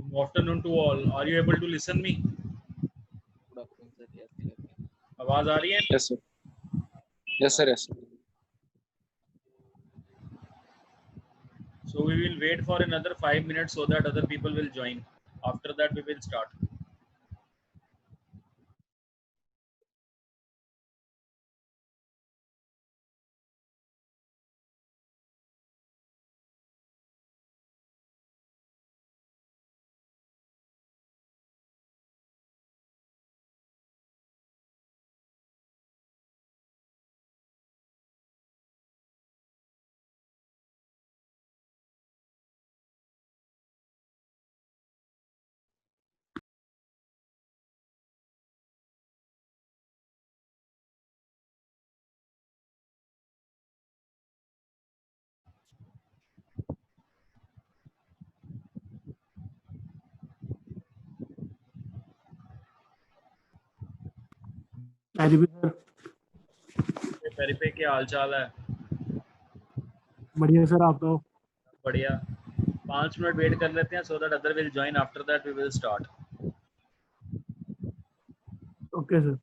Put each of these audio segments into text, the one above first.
Good afternoon to all. Are you able to listen me? Good afternoon, sir. Yes, clearly. आवाज आ रही है? Yes, sir. Yes, Yeah. sir. Yes, sir. So we will wait for another 5 minutes so that other people will join. After that, we will start. Hi sir पेरिपे क्या हाल चाल है? बढ़िया sir आप तो बढ़िया. 5 मिनट वेट कर लेते हैं so that other will join. After that, we will start. Okay sir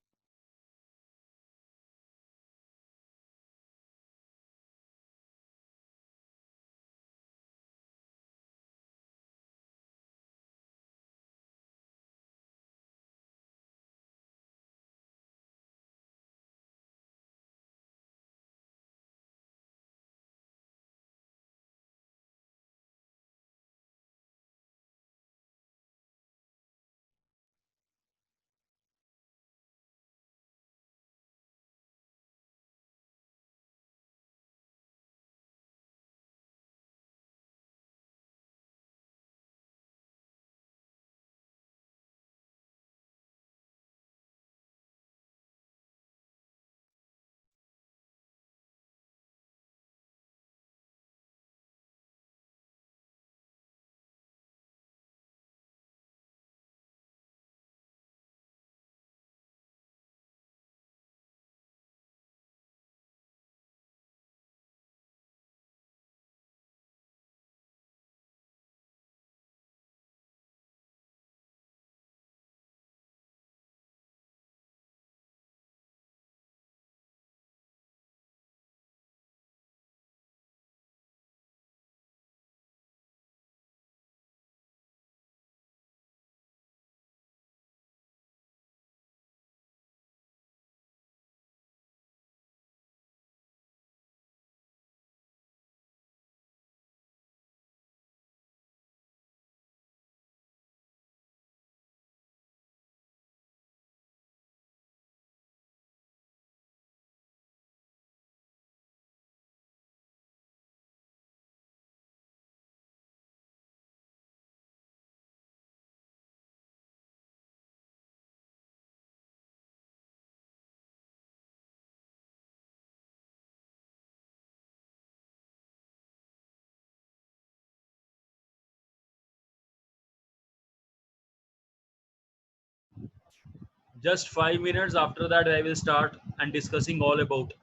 Just 5 minutes. After that, I will start and discussing all about.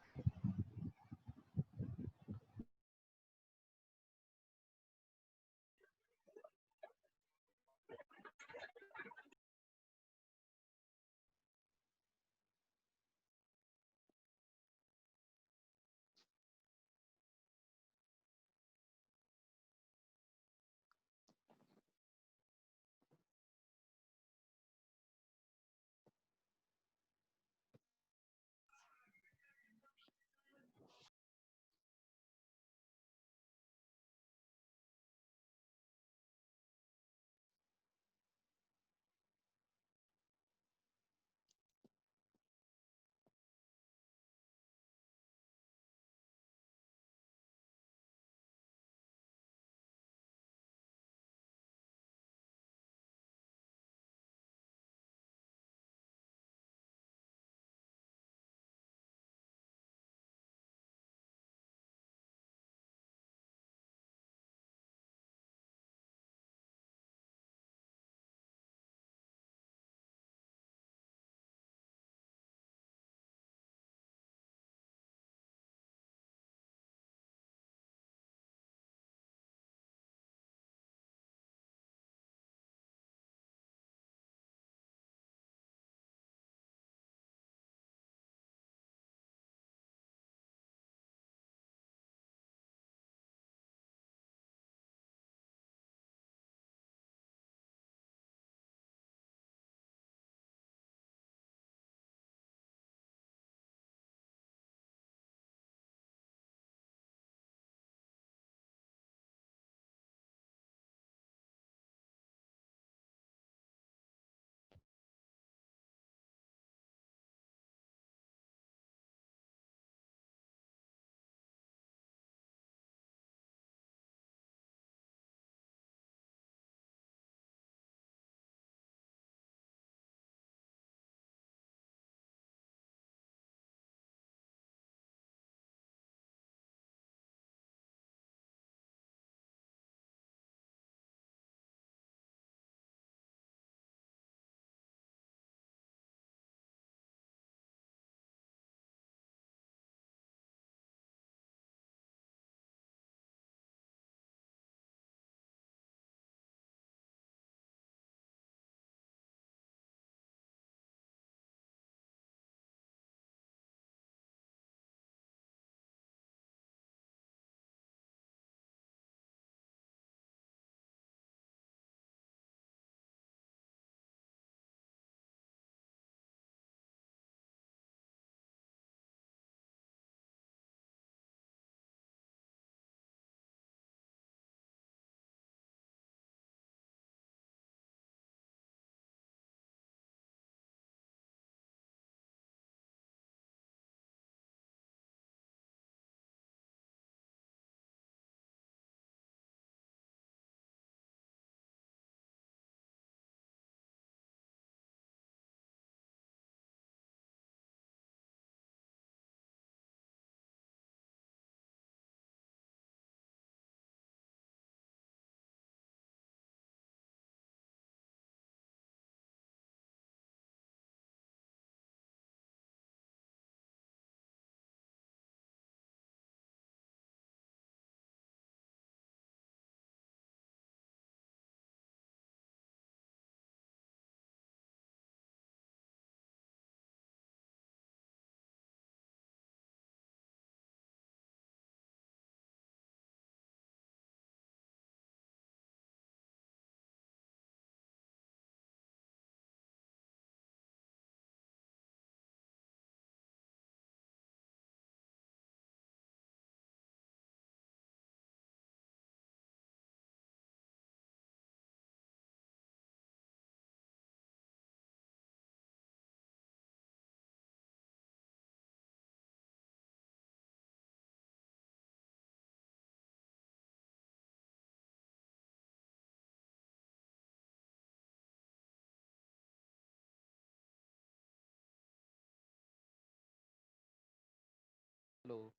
Hello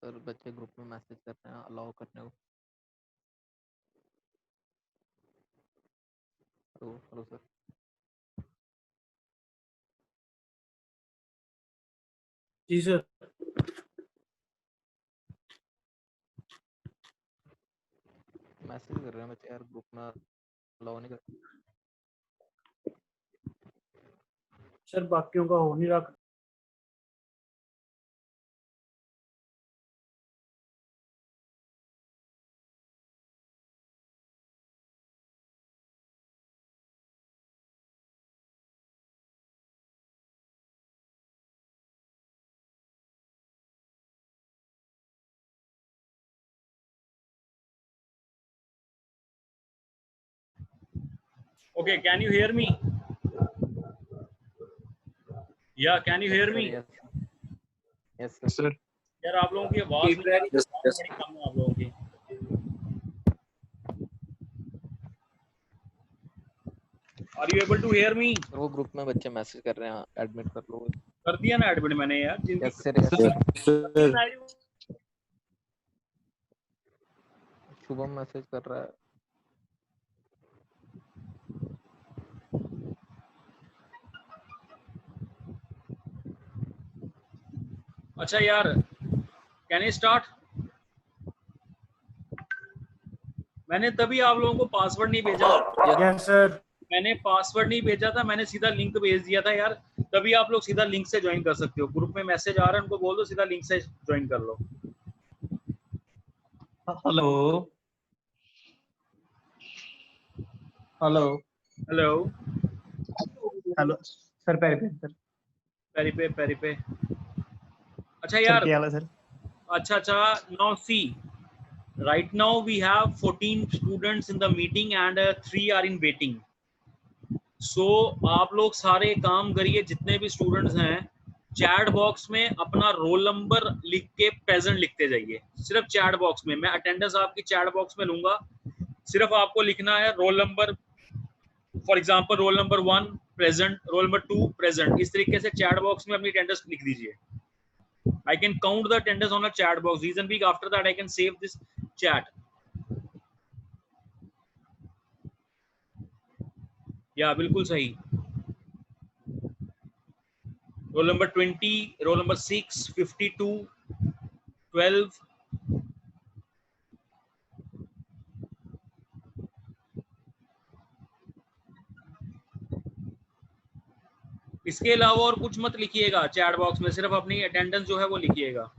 sir, बच्चे ग्रुप में मैसेज कर रहे हैं अलाउ करने को। Hello hello sir. जी sir. Message कर रहे हैं बच्चे यार, ग्रुप में अलाउ नहीं कर। सर बाकियों का हो नहीं रहा। Okay, can you hear me? Yeah, can you hear me? Yes sir. Sir यार आप लोगों की आवाज नहीं आ रही, यस आवाज यस बड़ी कम है आप लोगों की। Are you able to hear me? Sir वो ग्रुप में बच्चे मैसेज कर रहे हैं एडमिट कर लो। कर दिया ना एडमिट मैंने यार, जिनकी yes sir yes sir. Sir Shubham message कर रहा है। अच्छा यार, कैन आई स्टार्ट? मैंने तभी आप लोगों को पासवर्ड नहीं भेजा। Yes sir. मैंने पासवर्ड नहीं भेजा था, मैंने सीधा लिंक भेज दिया था यार। तभी आप लोग सीधा लिंक से ज्वाइन कर सकते हो। ग्रुप में मैसेज आ रहा है, उनको बोल दो सीधा लिंक से ज्वाइन कर लो। Hello hello hello hello sir. पैरी सर। पेरी पे। अच्छा सर यार, क्या हाल है सर? अच्छा, now see, right now we have 14 students in the meeting and 3 are in waiting. So आप लोग सारे काम करिए, जितने भी स्टूडेंट्स हैं चैट बॉक्स में अपना रोल नंबर लिख के प्रेजेंट लिखते जाइए। सिर्फ चैट बॉक्स में, मैं अटेंडेंस आपकी चैट बॉक्स में लूंगा, सिर्फ आपको लिखना है roll number. For example roll number 1 present, roll number 2 present. इस तरीके से चैट बॉक्स में अपनी अटेंडेंस लिख दीजिए। I can count the attendance on a chat box. Reason being, after that I can save this chat. या बिल्कुल सही। Roll number 20, roll number 6, 52, 12। इसके अलावा और कुछ मत लिखिएगा चैट बॉक्स में, सिर्फ अपनी अटेंडेंस जो है वो लिखिएगा।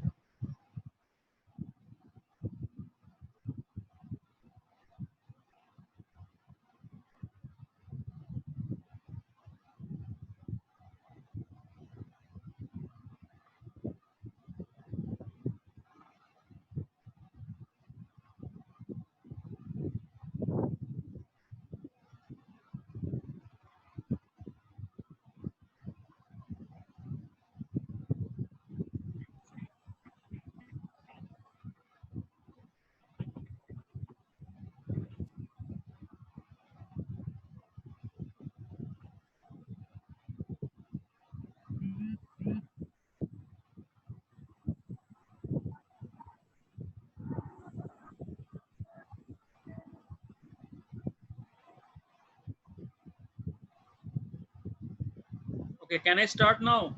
Okay, can I start now?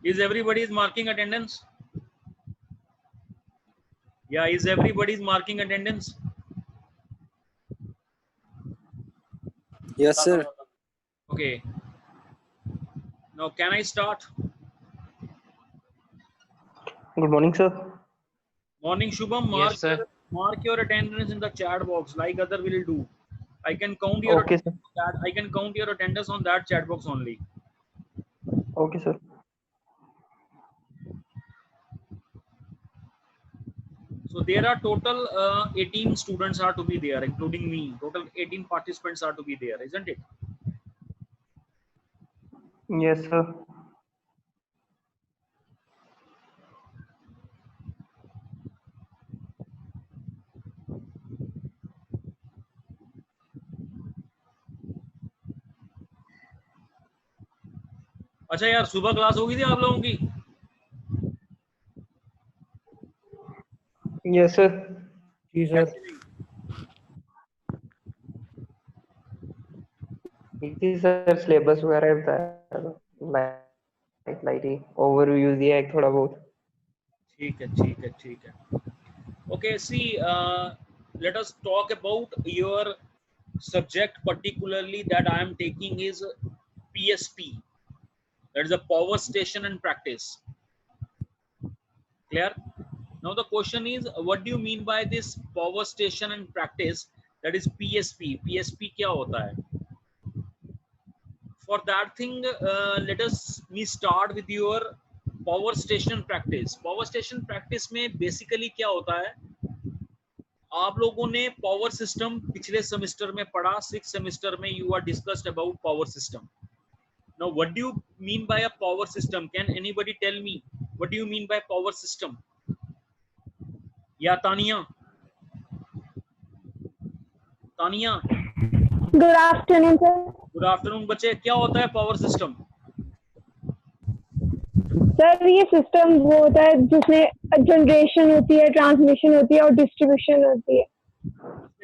Is everybody is marking attendance? Yeah, is everybody is marking attendance? Yes sir Okay. Now can I start? Good morning sir. Morning Shubham, mark your attendance in the chat box like other will do. I can count your okay sir. attendance, I can count your attendance on that chat box only. Okay sir. So there are total 18 students are to be there, including me. Total 18 participants are to be there, isn't it? Yes sir. अच्छा यार, सुबह class होगी थी आप लोगों की? Yes, sir. जी sir. जी sir, syllabus वगैरह बताया, लाइट ही ओवरव्यू दिया है थोड़ा बहुत। ठीक है, ठीक है, ठीक है। Okay, see, let us talk about your subject particularly that I am taking is PSP. That is a power station and practice. Clear? Now the question is, what do you mean by this power station and practice? That is PSP. PSP क्या होता है? For that thing, me start with your power station practice. Power station practice में basically क्या होता है? आप लोगों ने पावर सिस्टम पिछले सेमेस्टर में पढ़ा, 6th सेमेस्टर में you are discussed about power system. Now what do you mean by a power system? Can anybody tell me what do you mean by power system? या Tania? Tania, good afternoon sir. Good afternoon बच्चे। क्या होता है power system? Sir ये system वो होता है जिसमें जनरेशन होती है, ट्रांसमिशन होती है और डिस्ट्रीब्यूशन होती है।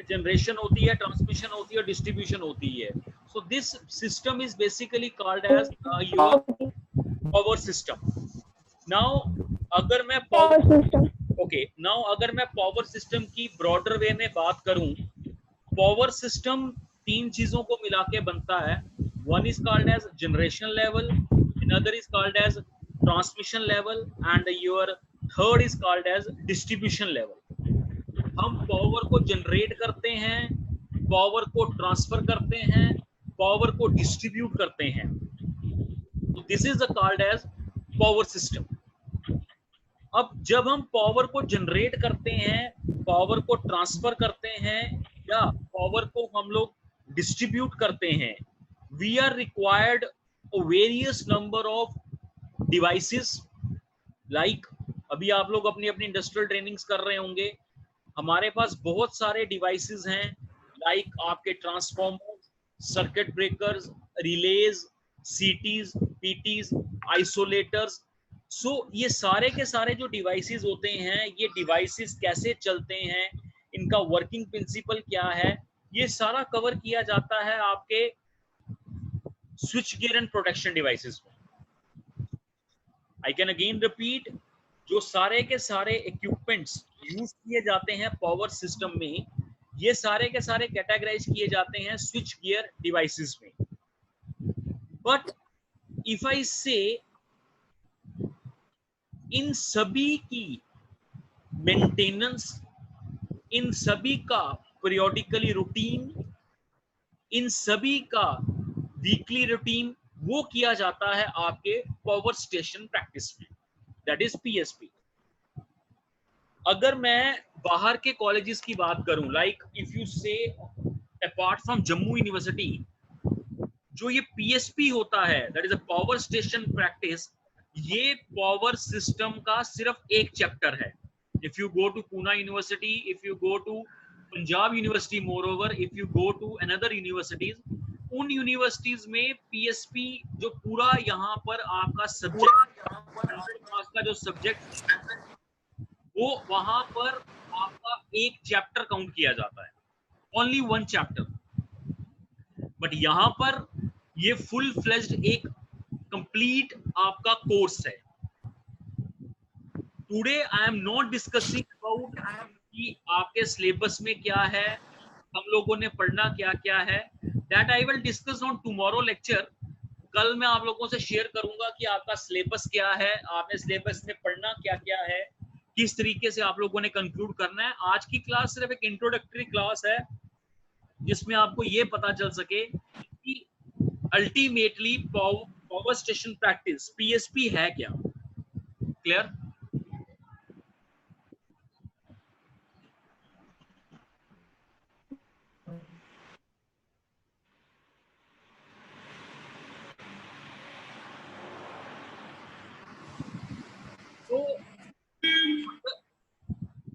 जनरेशन होती है, ट्रांसमिशन होती है, डिस्ट्रीब्यूशन होती है. So this system is basically called as your power system. Now अगर मैं पावर सिस्टम नाउ अगर मैं पावर सिस्टम की ब्रॉडर वे में बात करूं, पावर सिस्टम तीन चीजों को मिला के बनता है. One is called as generation level, another is called as transmission level and your third is called as distribution level. हम पावर को जनरेट करते हैं, पावर को ट्रांसफर करते हैं, पावर को डिस्ट्रीब्यूट करते हैं. तो this is called as power system. अब जब हम पावर को जनरेट करते हैं, पावर को ट्रांसफर करते हैं या पावर को हम लोग डिस्ट्रीब्यूट करते हैं, we are required various number of devices. Like अभी आप लोग अपनी अपनी इंडस्ट्रियल ट्रेनिंग्स कर रहे होंगे, हमारे पास बहुत सारे डिवाइसेस हैं. लाइक आपके transformers, circuit breakers, relays, CTs, PTs, isolators. So ये सारे के सारे जो डिवाइसेस होते हैं, ये डिवाइसेस कैसे चलते हैं, इनका वर्किंग प्रिंसिपल क्या है, ये सारा कवर किया जाता है आपके switchgear and protection devices में. आई कैन अगेन रिपीट, जो सारे के सारे इक्विपमेंट्स यूज किए जाते हैं पावर सिस्टम में, ये सारे के सारे कैटेगराइज किए जाते हैं स्विच गियर डिवाइसेस में. बट इफ आई से इन सभी की मेंटेनेंस, इन सभी का पीरियोडिकली रूटीन, इन सभी का वीकली रूटीन, वो किया जाता है आपके पावर स्टेशन प्रैक्टिस में. That is PSP. अगर मैं बाहर के कॉलेजेस की बात करूं, like if you say apart from Jammu University, जो ये पीएसपी होता है, that is a power station practice, ये पावर सिस्टम का सिर्फ एक चैप्टर है. If you go to Poona University, if you go to Punjab University, moreover if you go to another universities, उन यूनिवर्सिटीज में पीएसपी जो पूरा यहाँ पर आपका सब्जेक्ट का जो सब्जेक्ट, वो वहां पर आपका एक चैप्टर काउंट किया जाता है, ओनली वन चैप्टर. बट यहाँ पर ये फुल फ्लेज्ड एक कंप्लीट आपका कोर्स है. Today I am not discussing about कि आपके सिलेबस में क्या है, हम लोगों ने पढ़ना क्या क्या है. That I will discuss on tomorrow lecture. कल मैं आप लोगों से शेयर करूंगा कि आपका सिलेबस क्या है, आपने सिलेबस में पढ़ना क्या क्या है, किस तरीके से आप लोगों ने कंक्लूड करना है. आज की क्लास सिर्फ एक इंट्रोडक्टरी क्लास है, जिसमें आपको ये पता चल सके कि ultimately power station practice PSP है क्या. Clear? So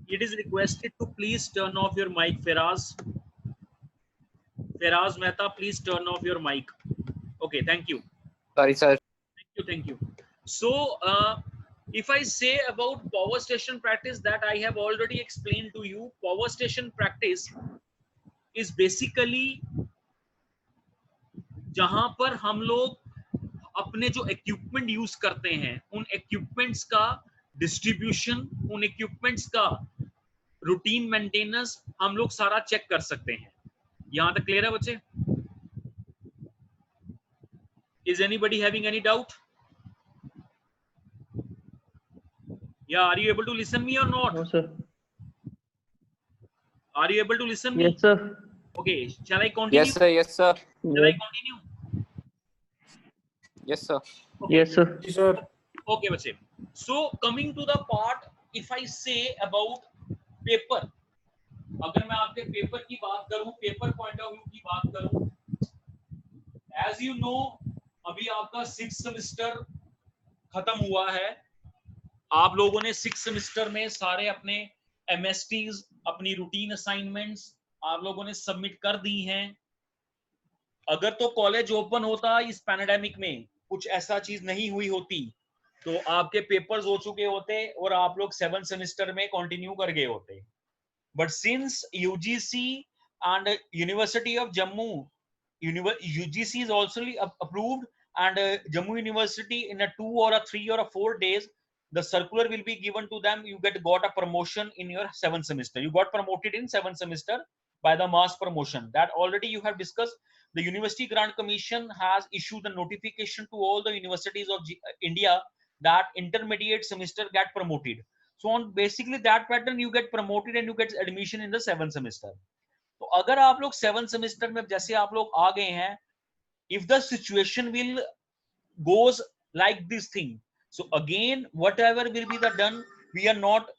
it is requested to please turn off your mic, Feraz Mehta, please turn off your mic. Okay, thank you. Sorry, sir. Thank you. So If I say about power station practice, that I have already explained to you. Power station practice is basically जहां पर हम लोग अपने जो equipment use करते हैं उन equipments का डिस्ट्रीब्यूशन, उन इक्विपमेंट्स का रूटीन मेंटेनेंस हम लोग सारा चेक कर सकते हैं। यहां तक क्लियर है बच्चे? Is anybody having any doubt? Yeah, are you able to listen me or not? No, sir. Are you able to listen me? Yes, sir. Okay, shall I continue? Yes, sir. Yes, sir. Shall I continue? Yes, sir. Yes, sir. Ji sir. Okay, बच्चे. So coming to the part, if I say about paper, अगर मैं आपके paper की बात करूं, paper point of view की बात करूं, as you know, अभी आपका 6th सेमेस्टर खत्म हुआ है। आप लोगों ने 6th सेमेस्टर में सारे अपने MSTs, अपनी रूटीन असाइनमेंट्स आप लोगों ने सबमिट कर दी हैं। अगर तो कॉलेज ओपन होता इस पैंडेमिक में, कुछ ऐसा चीज नहीं हुई होती, तो आपके पेपर्स हो चुके होते और आप लोग 7th सेमेस्टर में कंटिन्यू कर गए होते। But since UGC and University of Jammu, UGC is also approved, and Jammu University in a 2 or a 3 or a 4 days the circular will be given to them. You got a promotion in your 7th semester. You got promoted in 7th semester by the mass promotion. That already you have discussed. The University Grant Commission has issued a notification to all the universities of India that intermediate semester get promoted. So on basically that pattern you get promoted and you get admission in the 7th semester. तो अगर आप लोग 7th semester में जैसे आप लोग आ गए हैं, if the situation will goes like this thing, so again whatever will be the done, we are not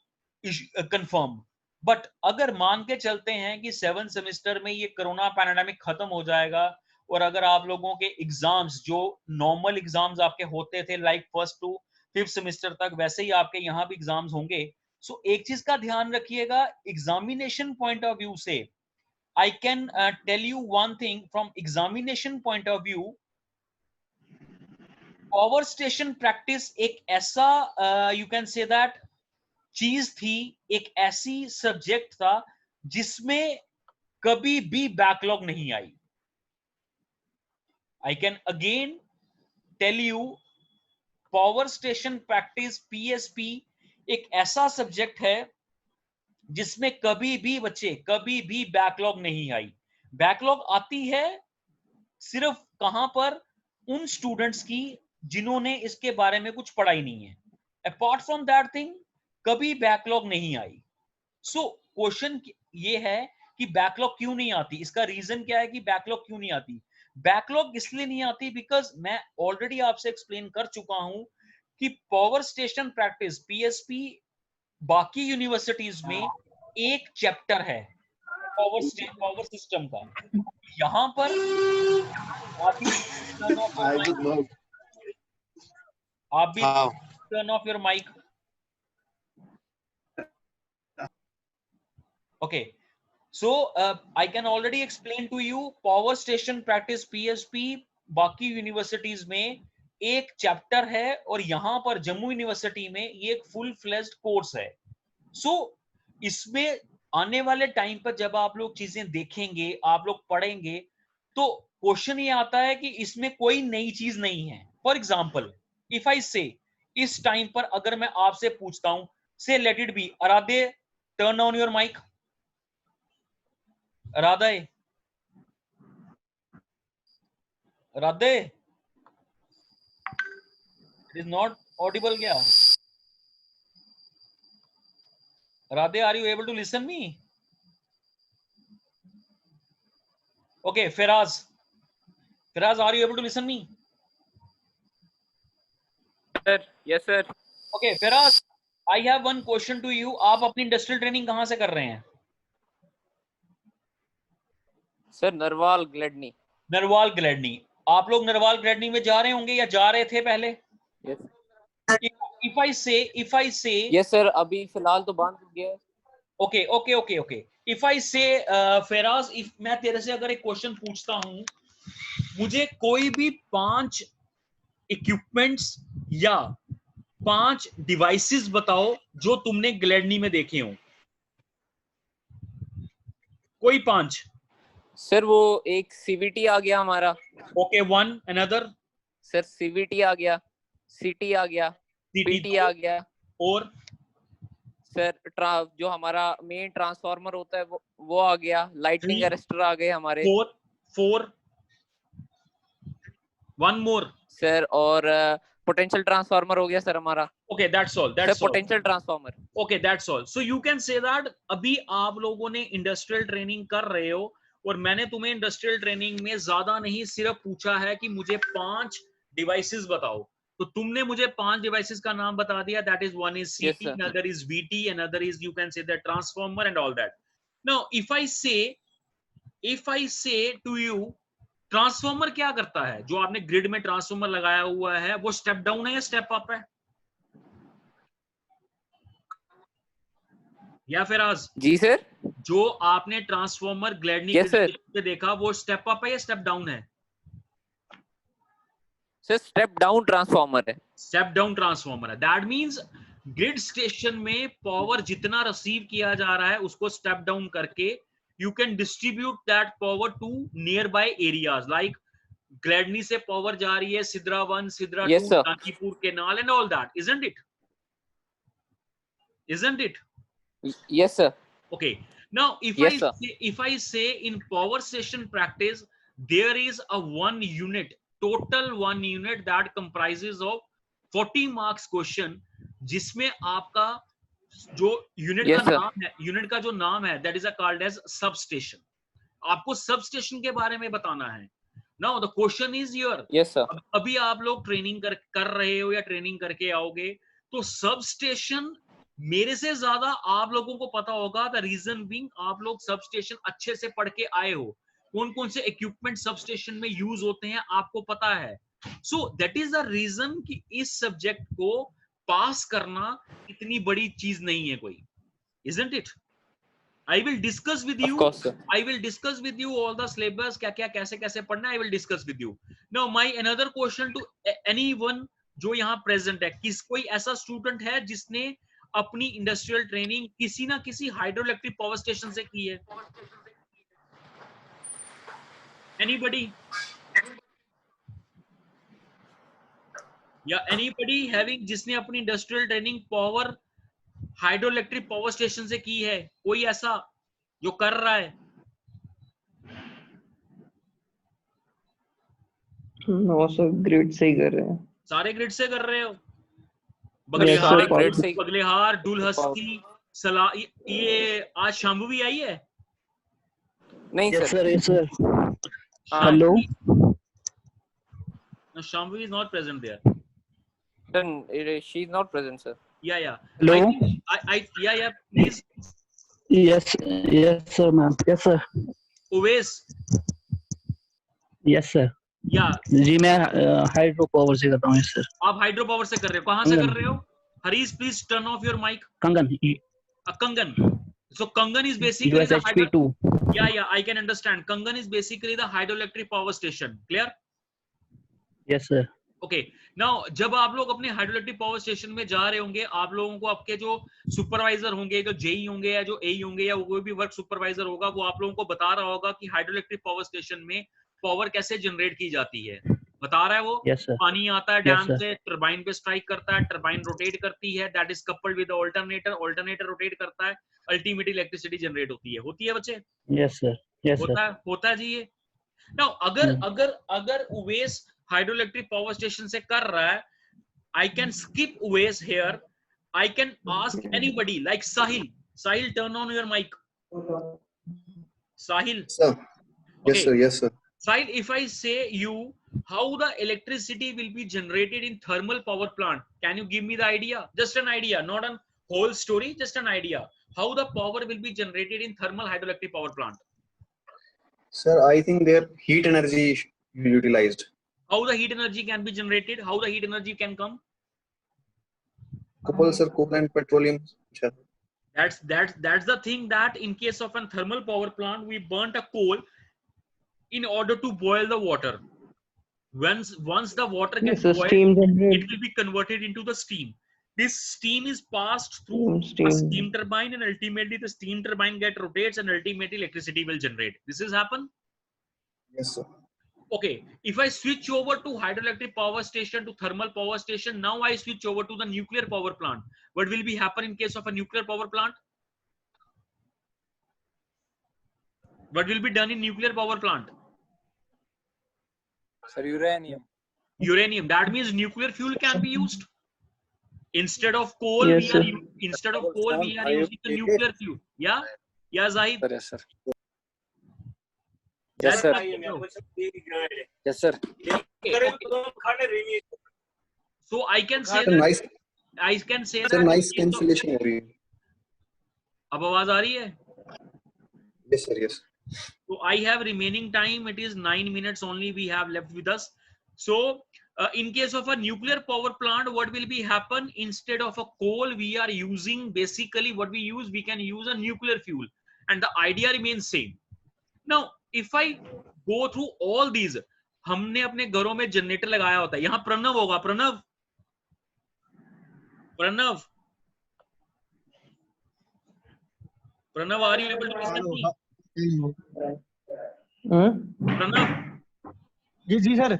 confirmed. But अगर मान के चलते हैं कि 7th सेमेस्टर में ये कोरोना पैंडेमिक खत्म हो जाएगा और अगर आप लोगों के एग्जाम्स जो नॉर्मल एग्जाम्स आपके होते थे like 1st to 5th semester तक, वैसे ही आपके यहाँ भी एग्जाम्स होंगे। सो एक चीज का ध्यान रखिएगा, एग्जामिनेशन पॉइंट ऑफ व्यू से I can tell you one thing from examination point of view. Power station practice एक ऐसा you can say that चीज थी, एक ऐसी सब्जेक्ट था जिसमें कभी भी बैकलॉग नहीं आई। I can again tell you power station practice PSP एक ऐसा सब्जेक्ट है जिसमें कभी भी बच्चे कभी भी बैकलॉग नहीं आई। बैकलॉग आती है सिर्फ कहां पर, उन स्टूडेंट्स की जिन्होंने इसके बारे में कुछ पढ़ा ही नहीं है। अपार्ट फ्रॉम दैट थिंग कभी बैकलॉग नहीं आई। सो क्वेश्चन ये है कि बैकलॉग क्यों नहीं आती, इसका रीजन क्या है कि बैकलॉग क्यों नहीं आती। बैकलॉग इसलिए नहीं आती बिकॉज मैं ऑलरेडी आपसे एक्सप्लेन कर चुका हूं कि पावर स्टेशन प्रैक्टिस PSP बाकी यूनिवर्सिटीज में एक चैप्टर है पावर सिस्टम का। यहां पर आप भी turn off your mic. Okay, so I can already explain to you power station practice PSP बाकी यूनिवर्सिटीज में एक चैप्टर है और यहां पर जम्मू यूनिवर्सिटी में ये एक फुल फ्लेज्ड कोर्स है। सो इसमें आने वाले टाइम पर जब आप लोग चीजें देखेंगे, आप लोग पढ़ेंगे, तो क्वेश्चन ये आता है कि इसमें कोई नई चीज नहीं है। फॉर एग्जाम्पल इफ आई से इस टाइम पर अगर मैं आपसे पूछता हूं, से लेट इट बी आराध्य, टर्न ऑन योर माइक। आराध्य, आराध्य इट इज नॉट ऑडिबल क्या? Radhe, are you able to listen me? Okay, Firaz, are you able to listen me? Sir, yes, sir. Okay, Firaz, I have one question to you. आप अपनी industrial training कहाँ से कर रहे हैं? Sir, Narwal ग्लेडनी। Narwal ग्लेडनी। आप लोग नरवाल ग्लेडनी में जा रहे होंगे या जा रहे थे पहले? Yes. If I say Yes, sir. अभी फिलहाल तो बंद हो गया है। Okay. If I say Firaz, if मैं तेरे से अगर एक क्वेश्चन पूछता हूँ, मुझे कोई भी 5 इक्विपमेंट्स या 5 डिवाइसेस बताओ जो तुमने ग्लैडनी में देखे हो, कोई 5। सर वो एक सीवीटी आ गया हमारा। Okay, 1 another. सर सीवीटी आ गया, सीटी आ गया, पीटी आ गया, और सर जो हमारा मेन ट्रांसफार्मर होता है वो आ गया, लाइटनिंग अरेस्टर आ गए हमारे। 4 1 मोर सर, और पोटेंशियल ट्रांसफार्मर हो गया सर हमारा। Okay, that's all, sir that's all. Potential transformer. Okay, that's all. So you can say that अभी आप लोगों ने इंडस्ट्रियल ट्रेनिंग कर रहे हो, और मैंने तुम्हें इंडस्ट्रियल ट्रेनिंग में ज्यादा नहीं सिर्फ पूछा है कि मुझे 5 डिवाइसेस बताओ, तो तुमने मुझे 5 डिवाइसेस का नाम बता दिया। दैट इज, वन इज सीटी, another is VT, another is you can say that transformer and all that. Now if I से टू यू, ट्रांसफार्मर क्या करता है? जो आपने ग्रिड में ट्रांसफार्मर लगाया हुआ है वो स्टेप डाउन है या स्टेप अप है? या फिर आज जी सर, जो आपने ट्रांसफार्मर ग्लैडनी पे देखा वो स्टेप अप है या स्टेप डाउन है? सर स्टेप डाउन ट्रांसफार्मर है। स्टेप डाउन ट्रांसफार्मर है। दैट मींस ग्रिड स्टेशन में पावर जितना रिसीव किया जा रहा है उसको स्टेप डाउन करके you can distribute that power to nearby areas, like ग्लैडनी से पावर जा रही है Sidra 1, Sidra 2, Kanchipur canal and all that, isn't it? Yes sir. Okay, now if I say in power station practice there is a total one unit that comprises of 40 marks question, जिसमें आपका जो unit का नाम है, यूनिट का जो नाम है that is called as sub station. आपको सब स्टेशन के बारे में बताना है। Now the question is your, अभी आप लोग ट्रेनिंग कर रहे हो या ट्रेनिंग करके आओगे, तो सब स्टेशन मेरे से ज्यादा आप लोगों को पता होगा। द रीजन बीइंग आप लोग सब स्टेशन अच्छे से पढ़ के आए हो, कौन कौन से इक्विपमेंट सब स्टेशन में यूज होते हैं आपको पता है। So that is the reason कि इस सब्जेक्ट को पास करना इतनी बड़ी चीज नहीं है कोई, isn't it? I will discuss with you. I will discuss with you all the syllabus, क्या क्या कैसे कैसे पढ़ना है, I will discuss with you. Now my another question to anyone जो यहाँ प्रेजेंट है, कोई ऐसा स्टूडेंट है जिसने अपनी इंडस्ट्रियल ट्रेनिंग किसी ना किसी हाइड्रोइलेक्ट्रिक पावर स्टेशन से की है? Anybody? या एनीबडी हैविंग, जिसने अपनी industrial training power hydroelectric power station से की है? कोई ऐसा जो कर रहा है? नो सर, ग्रिड से ही कर रहे हैं। सारे ग्रिड से कर रहे हो? बगलेहार, डुलहस्ती, सला, ये आज शाम्भवी आई है? नहीं sir. Yes sir. Hello. No, Shambhavi is not present there. She is not present, sir. Yeah. Hello. Yeah, please. Yes sir, ma'am. Yes sir. Uwais. Yes sir. Yeah. जी मैं हाइड्रो पावर से कर रहा हूँ सर। आप hydro power से कर रहे हो? कहाँ से कर रहे हो? Harish, please turn off your mic. Kangan. Kangan. So Kangan is basically the USHP2. Yeah, I can understand. Kangan is basically the hydroelectric power station. Clear? Yes sir. Okay, now जब आप लोग अपने हाइड्रोइलेक्ट्रिक पावर स्टेशन में जा रहे होंगे, आप लोगों को आपके जो सुपरवाइजर होंगे, जो जेई होंगे या जो एई होंगे या कोई भी वर्क सुपरवाइजर होगा, वो आप लोगों को बता रहा होगा कि हाइड्रोइलेक्ट्रिक पावर स्टेशन में पावर कैसे जनरेट की जाती है। बता रहा है वो? Yes sir. पानी आता है डैम से, टरबाइन पे स्ट्राइक करता है, टरबाइन रोटेट करती है, that is coupled with alternator, alternator rotate करता है, अल्टीमेटली इलेक्ट्रिसिटी जनरेट होती है बच्चे? Yes sir. Yes sir. होता है जी ये। नाउ अगर उवेस हाइड्रोइलेक्ट्रिक पावर स्टेशन से कर रहा है, I can skip Uwais here. I can ask anybody like Sahil. Sahil, turn on your mic. Sahil. Sir. Okay. Yes sir. Sahil, if I say you how the electricity will be generated in thermal power plant, can you give me the idea? Just an idea, not a whole story, just an idea. How the power will be generated in thermal hydroelectric power plant? Sir, I think their heat energy is utilized. How the heat energy can be generated? How the heat energy can come? Coal, sir, coal and petroleum. That's the thing, that in case of a thermal power plant, we burnt a coal in order to boil the water. Once the water gets boiled, it will be converted into the steam. this steam is passed through a steam turbine, and ultimately the steam turbine get rotates, and ultimately electricity will generate. This has happened. Yes, sir. Okay, if I switch over to hydroelectric power station to thermal power station, now I switch over to the nuclear power plant. What will be happen in case of a nuclear power plant? What will be done in nuclear power plant? Sir, uranium. Uranium. That means nuclear fuel can be used instead of coal. Yes, sir. Instead of coal we are using the nuclear fuel. Yeah, yeah, Zahid. Sir, yes, sir. Yes, sir. Yes, sir. So I can say Sir, that nice. I can say Sir, that nice cancellation हो रही है. अब आवाज आ रही है? Yes, sir. Yes. So I have remaining time. It is 9 minutes only we have left with us. So in case of a nuclear power plant, what will be happen? Instead of a coal, we are using basically what we use. We can use a nuclear fuel, and the idea remains same. Now, if I go through all these, हमने अपने घरों में generator लगाया होता है. यहाँ प्रणव होगा. Pranav, are you able to listen me? Pranav, जी सर.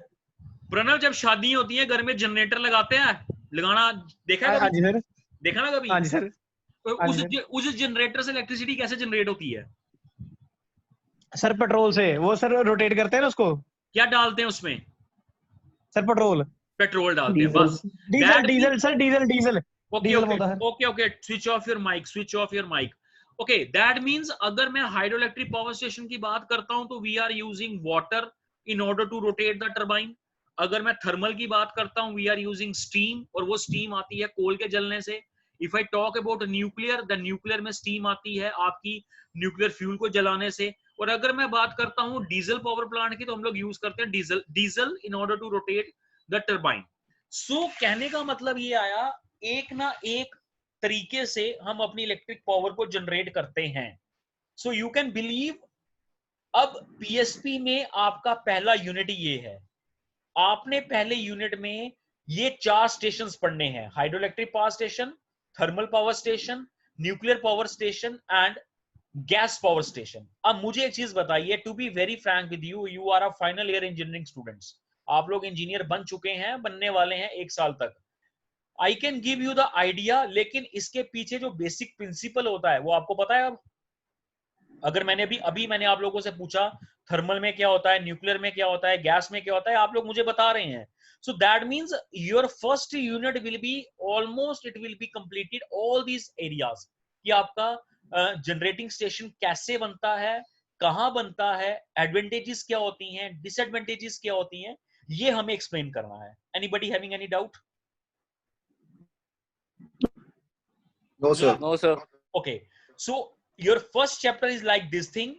प्रणव, जब शादी होती है घर में जनरेटर लगाते हैं, लगाना देखा है हाँ कभी? जी सर. देखा ना कभी? हाँ जी सर. तो उस जनरेटर से इलेक्ट्रिसिटी कैसे जनरेट होती है? सर पेट्रोल से वो सर रोटेट करते हैं ना उसको. क्या डालते हैं उसमें? सर पेट्रोल डालते हैं बस. Diesel sir. Diesel okay. Switch off your mic. Okay, that means अगर मैं हाइड्रोइलेक्ट्रिक पावर स्टेशन की बात करता हूं तो we are using water in order to rotate the turbine. अगर मैं थर्मल की बात करता हूं, वी आर यूजिंग स्टीम, और वो स्टीम आती है कोल के जलने से. If I talk about nuclear, the nuclear में स्टीम आती है आपकी न्यूक्लियर फ्यूल को जलाने से. और अगर मैं बात करता हूं डीजल पावर प्लांट की, तो हम लोग यूज करते हैं diesel in order to rotate the turbine. So कहने का मतलब ये आया, एक ना एक तरीके से हम अपनी इलेक्ट्रिक पावर को जनरेट करते हैं. सो यू कैन बिलीव, अब पीएसपी में आपका पहला यूनिट ये है. आपने पहले यूनिट में ये 4 स्टेशंस पढ़ने हैं: hydroelectric power station, thermal power station, nuclear power station and gas power station. अब मुझे एक चीज बताइए, to be very frank with you, you are a final year engineering students. आप लोग इंजीनियर बन चुके हैं, बनने वाले हैं 1 साल तक. I can give you the idea, लेकिन इसके पीछे जो बेसिक प्रिंसिपल होता है वो आपको पता है. अब अगर मैंने अभी मैंने आप लोगों से पूछा थर्मल में क्या होता है, न्यूक्लियर में क्या होता है, गैस में क्या होता है, आप लोग मुझे बता रहे हैं. So that means your first unit will be almost, it will be completed all these areas, कि आपका जनरेटिंग स्टेशन कैसे बनता है, कहां बनता है, एडवांटेजेस क्या होती हैं, डिसएडवांटेजेस क्या होती हैं, ये हमें एक्सप्लेन करना है. Anybody having any doubt? No, sir. No, sir. Okay, so your first chapter is like this thing.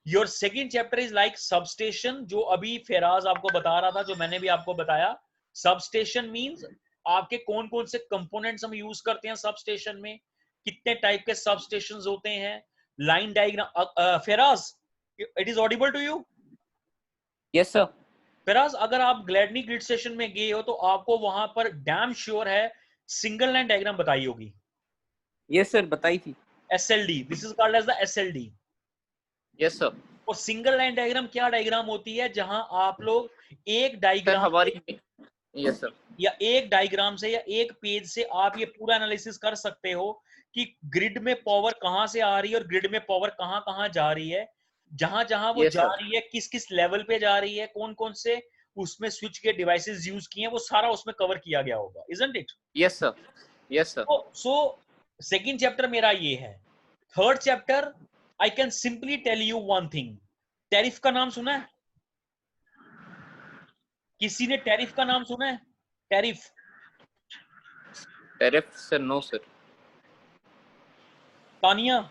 Your second chapter is like substation, जो अभी फेराज आपको बता रहा था, जो मैंने भी आपको बताया. सबस्टेशन मींस आपके कौन कौन से कंपोनेंट्स हम यूज करते हैं सबस्टेशन में, कितने टाइप के सबस्टेशंस होते हैं, line diagram. Faraz, it is audible to you? Yes, sir. Faraz, अगर आप ग्लैडनी ग्रिड स्टेशन में गए हो तो आपको वहां पर डैम श्योर है सिंगल लाइन डायग्राम बताई होगी. Yes, sir. बताई थी. SLD, this is called as the SLD. Yes, sir. और सिंगल लाइन डायग्राम क्या डायग्राम होती है, जहां आप लोग एक डायग्राम हमारी. Yes, sir. या एक डायग्राम से या एक पेज से आप ये पूरा एनालिसिस कर सकते हो कि ग्रिड में पावर कहां से आ रही है और ग्रिड में पावर कहां कहां जा रही है, जहां जहां वो Yes, जा sir. रही है, किस किस लेवल पे जा रही है, कौन कौन से उसमें स्विच के डिवाइसेस यूज किए हैं, वो सारा उसमें कवर किया गया होगा. Isn't it? Yes, sir. Yes, sir. So second chapter मेरा ये है. Third chapter, I can simply tell you one thing. Tariff का नाम सुना है? किसी ने टैरिफ का नाम सुना है? Tariff. Tariff, sir. No, sir. Tania,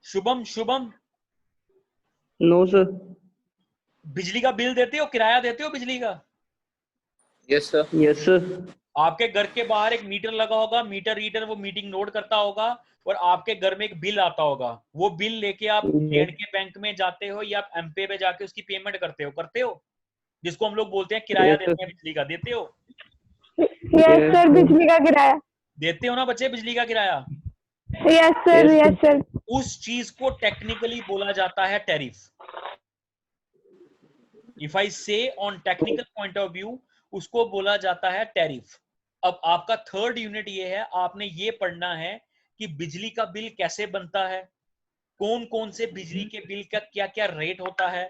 Shubham, no sir. बिजली का बिल देते हो, किराया देते हो बिजली का? Yes, sir. Yes sir. आपके घर के बाहर एक मीटर लगा होगा, मीटर रीडर वो मीटिंग नोट करता होगा, और आपके घर में एक बिल आता होगा. वो बिल लेके आप डेढ़ के बैंक में जाते हो या एमपे पे जाके उसकी पेमेंट करते हो? जिसको हम लोग बोलते हैं किराया Yes, sir. देते हैं बिजली का, देते हो? यस सर, बिजली का किराया। देते हो ना बच्चे बिजली का किराया? Yes sir, Yes, yes sir. उस चीज को टेक्निकली बोला जाता है टैरिफ। इफ आई से on technical point of view, उसको बोला जाता है टैरिफ। अब आपका थर्ड यूनिट ये है, आपने ये पढ़ना है कि बिजली का बिल कैसे बनता है, कौन कौन से बिजली के बिल का क्या क्या रेट होता है,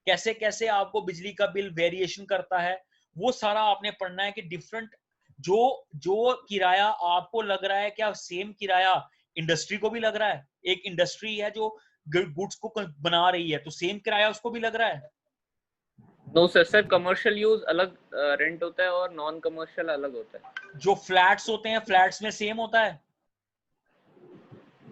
कैसे कैसे आपको बिजली का बिल वेरिएशन करता है, वो सारा आपने पढ़ना है कि डिफरेंट जो जो किराया आपको लग रहा है, क्या सेम किराया इंडस्ट्री को भी लग रहा है? एक इंडस्ट्री है जो गुड्स को बना रही है, तो सेम किराया उसको भी लग रहा है? No sir, sir commercial use अलग रेंट होता है और नॉन कमर्शियल अलग होता है। जो फ्लैट्स होते हैं, फ्लैट्स में सेम होता है?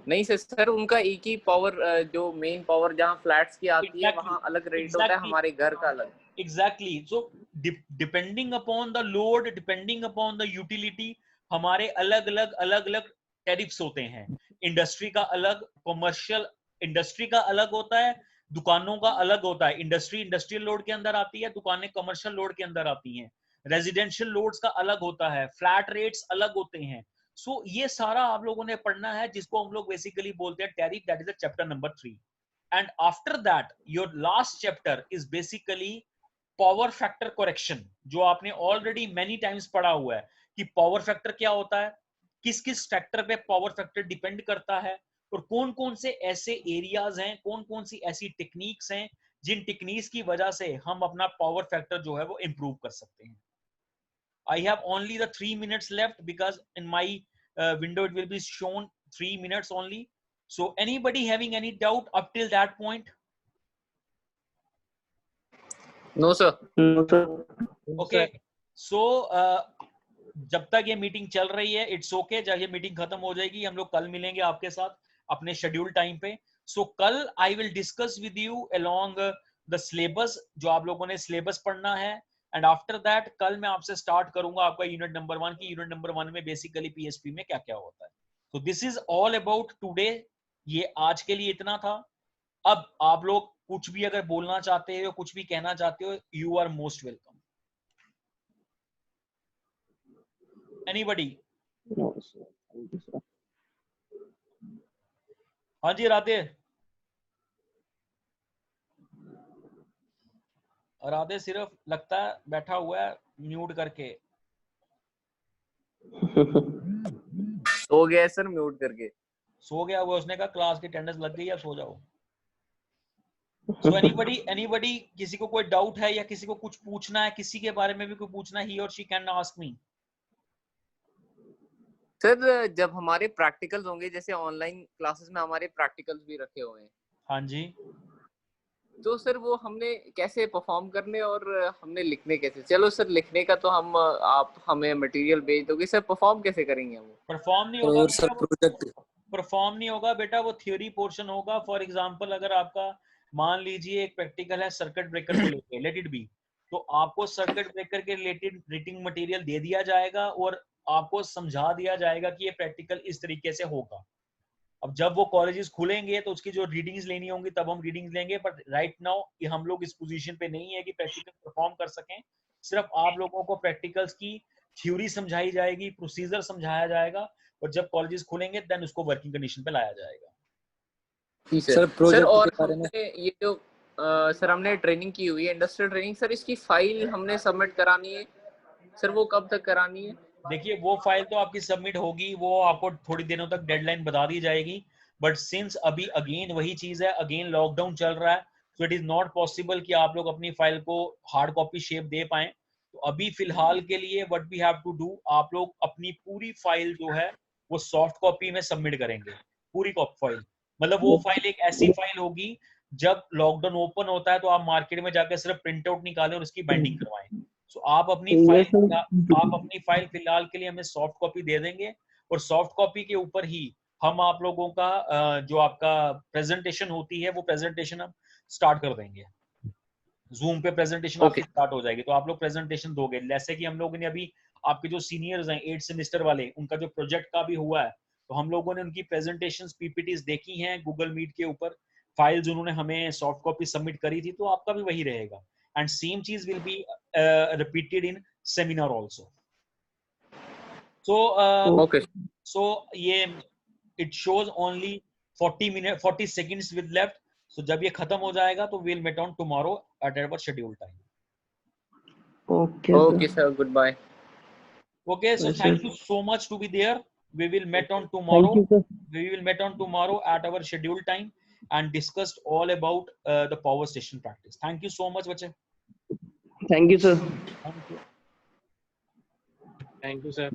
नहीं सर, उनका एक ही पावर, जो मेन पावर जहाँ फ्लैट्स की आती है वहाँ अलग रेट होता है, हमारे घर का अलग। Exactly. So depending upon the load, depending upon the utility, हमारे अलग अलग टैरिफ्स होते हैं। इंडस्ट्री का अलग, कमर्शियल इंडस्ट्री का अलग होता है, दुकानों का अलग होता है। इंडस्ट्री इंडस्ट्रियल लोड के अंदर आती है, दुकानें कमर्शियल लोड के अंदर आती हैं। रेजिडेंशियल लोड्स का अलग होता है, फ्लैट रेट्स अलग होते हैं। सो ये सारा आप लोगों ने पढ़ना है, जिसको हम लोग बेसिकली बोलते हैं tariff. That is the chapter number 3। And after that your last chapter is basically power factor correction, जो आपने ऑलरेडी मेनी टाइम्स पढ़ा हुआ है कि पावर फैक्टर क्या होता है, किस किस फैक्टर पे पावर फैक्टर डिपेंड करता है, और कौन कौन से ऐसे एरियाज हैं, कौन कौन सी ऐसी टेक्निक्स हैं जिन टेक्निक्स की वजह से हम अपना पावर फैक्टर जो है वो इंप्रूव कर सकते हैं। I have only the 3 minutes left because in my window it will be shown 3 minutes only. So anybody having any doubt up till that point? No sir. No, sir. Okay. So जब तक ये meeting चल रही है it's okay, जब ये meeting खत्म हो जाएगी हम लोग कल मिलेंगे आपके साथ अपने शेड्यूल टाइम पे। सो कल I will discuss with you along the syllabus, जो आप लोगों ने सिलेबस पढ़ना है। एंड आफ्टर दैट कल मैं आपसे स्टार्ट करूंगा आपका यूनिट नंबर 1 की। यूनिट नंबर 1 में बेसिकली पीएचपी में क्या क्या होता है। तो this is all about today. ये आज के लिए इतना था। अब आप लोग कुछ भी अगर बोलना चाहते हो, कुछ भी कहना चाहते हो, you are most welcome. Anybody? No, sir. Thank you, sir. हाँ जी राधे। राधे सिर्फ लगता है बैठा हुआ है म्यूट करके। सो गया सर म्यूट करके। सो गया वो, उसने कहा क्लास की अटेंडेंस लग गई है, सो जाओ। सो एनीबडी किसी को कोई डाउट है या किसी को कुछ पूछना है, किसी के बारे में भी कोई पूछना, ही और she can ask me. Sir जब हमारे प्रैक्टिकल्स होंगे, जैसे ऑनलाइन क्लासेस में हमारे प्रैक्टिकल्स भी रखे हुए हैं, हाँ जी। तो सर वो हमने कैसे परफॉर्म करने और हमने लिखने कैसे? चलो सर लिखने का तो हम, आप हमें मटेरियल भेज दोगे, सर परफॉर्म कैसे करेंगे वो? परफॉर्म नहीं होगा और सर प्रोजेक्ट परफॉर्म नहीं होगा बेटा, वो थ्योरी पोर्शन होगा। फॉर एग्जांपल अगर आपका मान लीजिए एक प्रैक्टिकल है सर्किट ब्रेकर को लेके, लेट इट बी, तो आपको सर्किट ब्रेकर के रिलेटेड रीडिंग मटेरियल दे दिया जाएगा और आपको समझा दिया जाएगा कि ये प्रैक्टिकल इस तरीके से होगा। अब जब वो कॉलेजेस खुलेंगे तो उसकी जो रीडिंग्स लेनी होंगी तब हम रीडिंग्स लेंगे, बट राइट नाउ हम लोग इस पोजीशन पे नहीं है कि प्रैक्टिकल परफॉर्म कर सकें। सिर्फ आप लोगों को प्रैक्टिकल्स की थ्योरी समझाई जाएगी, प्रोसीजर समझाया जाएगा, और जब कॉलेजेस खुलेंगे देन उसको वर्किंग कंडीशन पे लाया जाएगा। सर प्रोजेक्ट और के बारे में हमने ये जो सर हमने ट्रेनिंग की हुई है, इंडस्ट्रियल ट्रेनिंग, सर इसकी फाइल हमने सबमिट करानी है, सर वो कब तक करानी है? देखिए वो फाइल तो आपकी सबमिट होगी, वो आपको थोड़ी दिनों तक डेडलाइन बता दी जाएगी, बट सिंस अभी अगेन वही चीज है, अगेन लॉकडाउन चल रहा है, तो इट इज नॉट पॉसिबल कि आप लोग अपनी फाइल को हार्ड कॉपी शेप दे पाए। तो अभी फिलहाल के लिए what we have to do, आप लोग अपनी पूरी फाइल जो है वो सॉफ्ट कॉपी में सबमिट करेंगे, पूरी फाइल। मतलब वो फाइल एक ऐसी फाइल होगी, जब लॉकडाउन ओपन होता है तो आप मार्केट में जाकर सिर्फ प्रिंट आउट निकालें और उसकी बाइंडिंग करवाएं। सो आप अपनी फाइल फिलहाल के लिए हमें सॉफ्ट कॉपी दे देंगे, और सॉफ्ट कॉपी के ऊपर ही हम आप लोगों का जो आपका प्रेजेंटेशन होती है वो प्रेजेंटेशन हम स्टार्ट कर देंगे। जूम पे प्रेजेंटेशन आपकी स्टार्ट हो जाएगी, तो आप लोग प्रेजेंटेशन दोगे। जैसे कि हम लोगों ने अभी आपके जो सीनियर्स हैं 8th सेमेस्टर वाले, उनका जो प्रोजेक्ट का भी हुआ है, तो हम लोगों ने उनकी प्रेजेंटेशंस पीपीटीज देखी हैं गूगल मीट के ऊपर, फाइल्स उन्होंने हमें सॉफ्ट कॉपी सबमिट करी थी, तो आपका भी वही रहेगा। and same cheese will be repeated in seminar also. So Okay. so yeah, it shows only 40 seconds with left. So जब ये खत्म हो जाएगा तो we'll meet on tomorrow at our scheduled time. Okay, Okay, sir. sir. Goodbye. Okay, so Yes, thank sir. you so much to be there. We will meet on tomorrow. Thank you, sir. We will meet on tomorrow at our scheduled time and discussed all about the power station practice. Thank you so much, bache. Thank you, sir. Thank you. Thank you, sir.